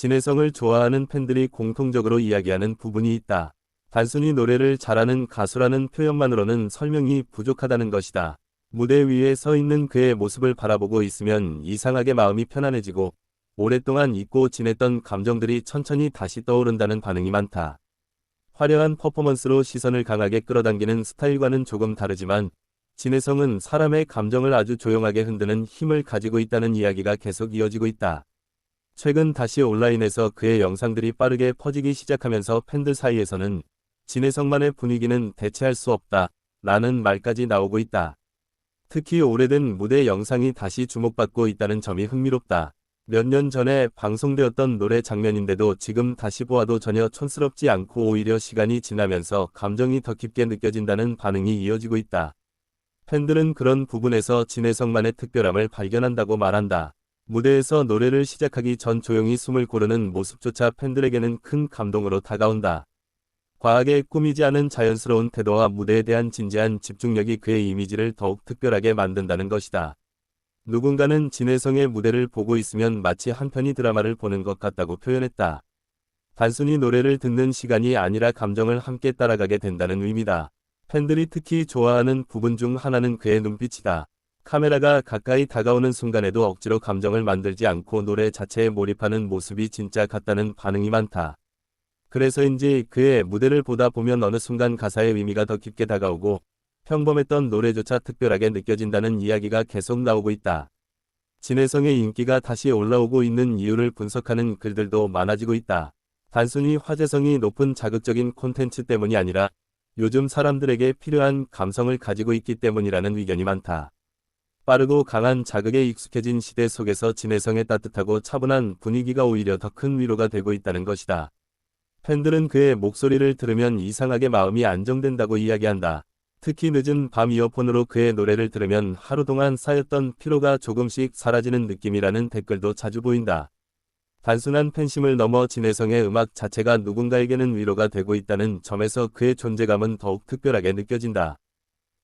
진혜성을 좋아하는 팬들이 공통적으로 이야기하는 부분이 있다. 단순히 노래를 잘하는 가수라는 표현만으로는 설명이 부족하다는 것이다. 무대 위에 서 있는 그의 모습을 바라보고 있으면 이상하게 마음이 편안해지고 오랫동안 잊고 지냈던 감정들이 천천히 다시 떠오른다는 반응이 많다. 화려한 퍼포먼스로 시선을 강하게 끌어당기는 스타일과는 조금 다르지만 진혜성은 사람의 감정을 아주 조용하게 흔드는 힘을 가지고 있다는 이야기가 계속 이어지고 있다. 최근 다시 온라인에서 그의 영상들이 빠르게 퍼지기 시작하면서 팬들 사이에서는 진혜성만의 분위기는 대체할 수 없다 라는 말까지 나오고 있다. 특히 오래된 무대 영상이 다시 주목받고 있다는 점이 흥미롭다. 몇 년 전에 방송되었던 노래 장면인데도 지금 다시 보아도 전혀 촌스럽지 않고 오히려 시간이 지나면서 감정이 더 깊게 느껴진다는 반응이 이어지고 있다. 팬들은 그런 부분에서 진혜성만의 특별함을 발견한다고 말한다. 무대에서 노래를 시작하기 전 조용히 숨을 고르는 모습조차 팬들에게는 큰 감동으로 다가온다. 과하게 꾸미지 않은 자연스러운 태도와 무대에 대한 진지한 집중력이 그의 이미지를 더욱 특별하게 만든다는 것이다. 누군가는 진혜성의 무대를 보고 있으면 마치 한 편의 드라마를 보는 것 같다고 표현했다. 단순히 노래를 듣는 시간이 아니라 감정을 함께 따라가게 된다는 의미다. 팬들이 특히 좋아하는 부분 중 하나는 그의 눈빛이다. 카메라가 가까이 다가오는 순간에도 억지로 감정을 만들지 않고 노래 자체에 몰입하는 모습이 진짜 같다는 반응이 많다. 그래서인지 그의 무대를 보다 보면 어느 순간 가사의 의미가 더 깊게 다가오고 평범했던 노래조차 특별하게 느껴진다는 이야기가 계속 나오고 있다. 진혜성의 인기가 다시 올라오고 있는 이유를 분석하는 글들도 많아지고 있다. 단순히 화제성이 높은 자극적인 콘텐츠 때문이 아니라 요즘 사람들에게 필요한 감성을 가지고 있기 때문이라는 의견이 많다. 빠르고 강한 자극에 익숙해진 시대 속에서 진혜성의 따뜻하고 차분한 분위기가 오히려 더 큰 위로가 되고 있다는 것이다. 팬들은 그의 목소리를 들으면 이상하게 마음이 안정된다고 이야기한다. 특히 늦은 밤 이어폰으로 그의 노래를 들으면 하루 동안 쌓였던 피로가 조금씩 사라지는 느낌이라는 댓글도 자주 보인다. 단순한 팬심을 넘어 진혜성의 음악 자체가 누군가에게는 위로가 되고 있다는 점에서 그의 존재감은 더욱 특별하게 느껴진다.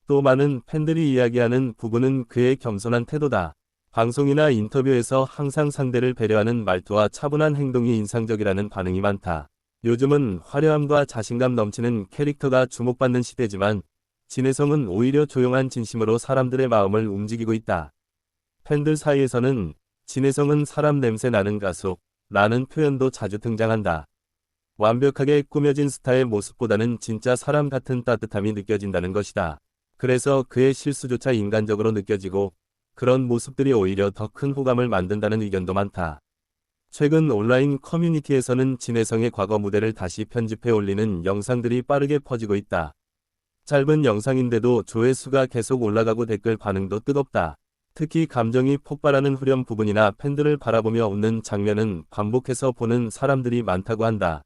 또 많은 팬들이 이야기하는 부분은 그의 겸손한 태도다. 방송이나 인터뷰에서 항상 상대를 배려하는 말투와 차분한 행동이 인상적이라는 반응이 많다. 요즘은 화려함과 자신감 넘치는 캐릭터가 주목받는 시대지만 진혜성은 오히려 조용한 진심으로 사람들의 마음을 움직이고 있다. 팬들 사이에서는 진혜성은 사람 냄새 나는 가수 라는 표현도 자주 등장한다. 완벽하게 꾸며진 스타의 모습보다는 진짜 사람 같은 따뜻함이 느껴진다는 것이다. 그래서 그의 실수조차 인간적으로 느껴지고 그런 모습들이 오히려 더 큰 호감을 만든다는 의견도 많다. 최근 온라인 커뮤니티에서는 진혜성의 과거 무대를 다시 편집해 올리는 영상들이 빠르게 퍼지고 있다. 짧은 영상인데도 조회수가 계속 올라가고 댓글 반응도 뜨겁다. 특히 감정이 폭발하는 후렴 부분이나 팬들을 바라보며 웃는 장면은 반복해서 보는 사람들이 많다고 한다.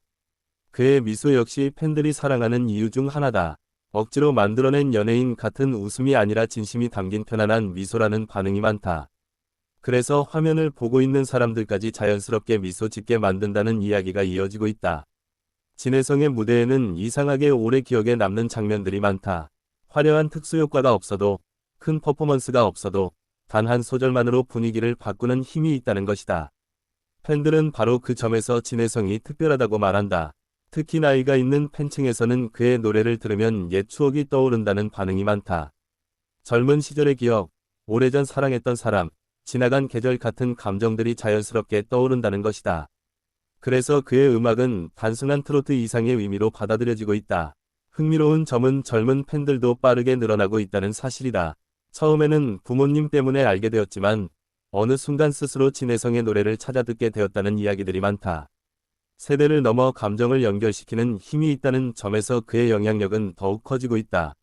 그의 미소 역시 팬들이 사랑하는 이유 중 하나다. 억지로 만들어낸 연예인 같은 웃음이 아니라 진심이 담긴 편안한 미소라는 반응이 많다. 그래서 화면을 보고 있는 사람들까지 자연스럽게 미소 짓게 만든다는 이야기가 이어지고 있다. 진혜성의 무대에는 이상하게 오래 기억에 남는 장면들이 많다. 화려한 특수효과가 없어도, 큰 퍼포먼스가 없어도 단 한 소절만으로 분위기를 바꾸는 힘이 있다는 것이다. 팬들은 바로 그 점에서 진혜성이 특별하다고 말한다. 특히 나이가 있는 팬층에서는 그의 노래를 들으면 옛 추억이 떠오른다는 반응이 많다. 젊은 시절의 기억, 오래전 사랑했던 사람, 지나간 계절 같은 감정들이 자연스럽게 떠오른다는 것이다. 그래서 그의 음악은 단순한 트로트 이상의 의미로 받아들여지고 있다. 흥미로운 점은 젊은 팬들도 빠르게 늘어나고 있다는 사실이다. 처음에는 부모님 때문에 알게 되었지만 어느 순간 스스로 진혜성의 노래를 찾아 듣게 되었다는 이야기들이 많다. 세대를 넘어 감정을 연결시키는 힘이 있다는 점에서 그의 영향력은 더욱 커지고 있다.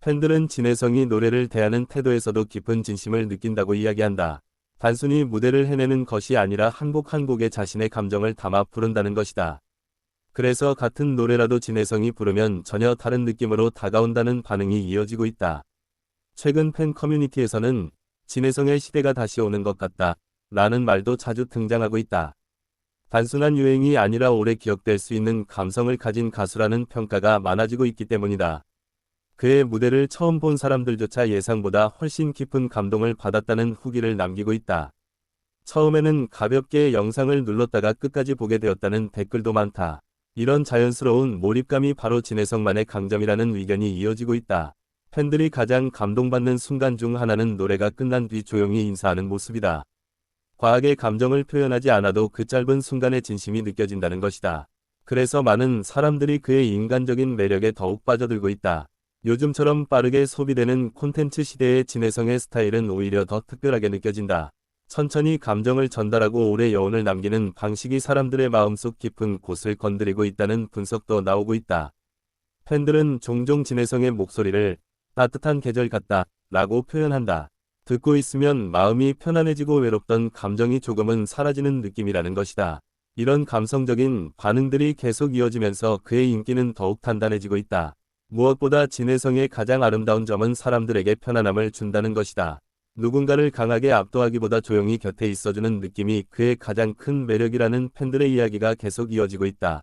팬들은 진혜성이 노래를 대하는 태도에서도 깊은 진심을 느낀다고 이야기한다. 단순히 무대를 해내는 것이 아니라 한 곡 한 곡에 자신의 감정을 담아 부른다는 것이다. 그래서 같은 노래라도 진혜성이 부르면 전혀 다른 느낌으로 다가온다는 반응이 이어지고 있다. 최근 팬 커뮤니티에서는 진혜성의 시대가 다시 오는 것 같다 라는 말도 자주 등장하고 있다. 단순한 유행이 아니라 오래 기억될 수 있는 감성을 가진 가수라는 평가가 많아지고 있기 때문이다. 그의 무대를 처음 본 사람들조차 예상보다 훨씬 깊은 감동을 받았다는 후기를 남기고 있다. 처음에는 가볍게 영상을 눌렀다가 끝까지 보게 되었다는 댓글도 많다. 이런 자연스러운 몰입감이 바로 진해성만의 강점이라는 의견이 이어지고 있다. 팬들이 가장 감동받는 순간 중 하나는 노래가 끝난 뒤 조용히 인사하는 모습이다. 과하게 감정을 표현하지 않아도 그 짧은 순간의 진심이 느껴진다는 것이다. 그래서 많은 사람들이 그의 인간적인 매력에 더욱 빠져들고 있다. 요즘처럼 빠르게 소비되는 콘텐츠 시대의 진해성의 스타일은 오히려 더 특별하게 느껴진다. 천천히 감정을 전달하고 오래 여운을 남기는 방식이 사람들의 마음속 깊은 곳을 건드리고 있다는 분석도 나오고 있다. 팬들은 종종 진해성의 목소리를 따뜻한 계절 같다 라고 표현한다. 듣고 있으면 마음이 편안해지고 외롭던 감정이 조금은 사라지는 느낌이라는 것이다. 이런 감성적인 반응들이 계속 이어지면서 그의 인기는 더욱 단단해지고 있다. 무엇보다 진해성의 가장 아름다운 점은 사람들에게 편안함을 준다는 것이다. 누군가를 강하게 압도하기보다 조용히 곁에 있어주는 느낌이 그의 가장 큰 매력이라는 팬들의 이야기가 계속 이어지고 있다.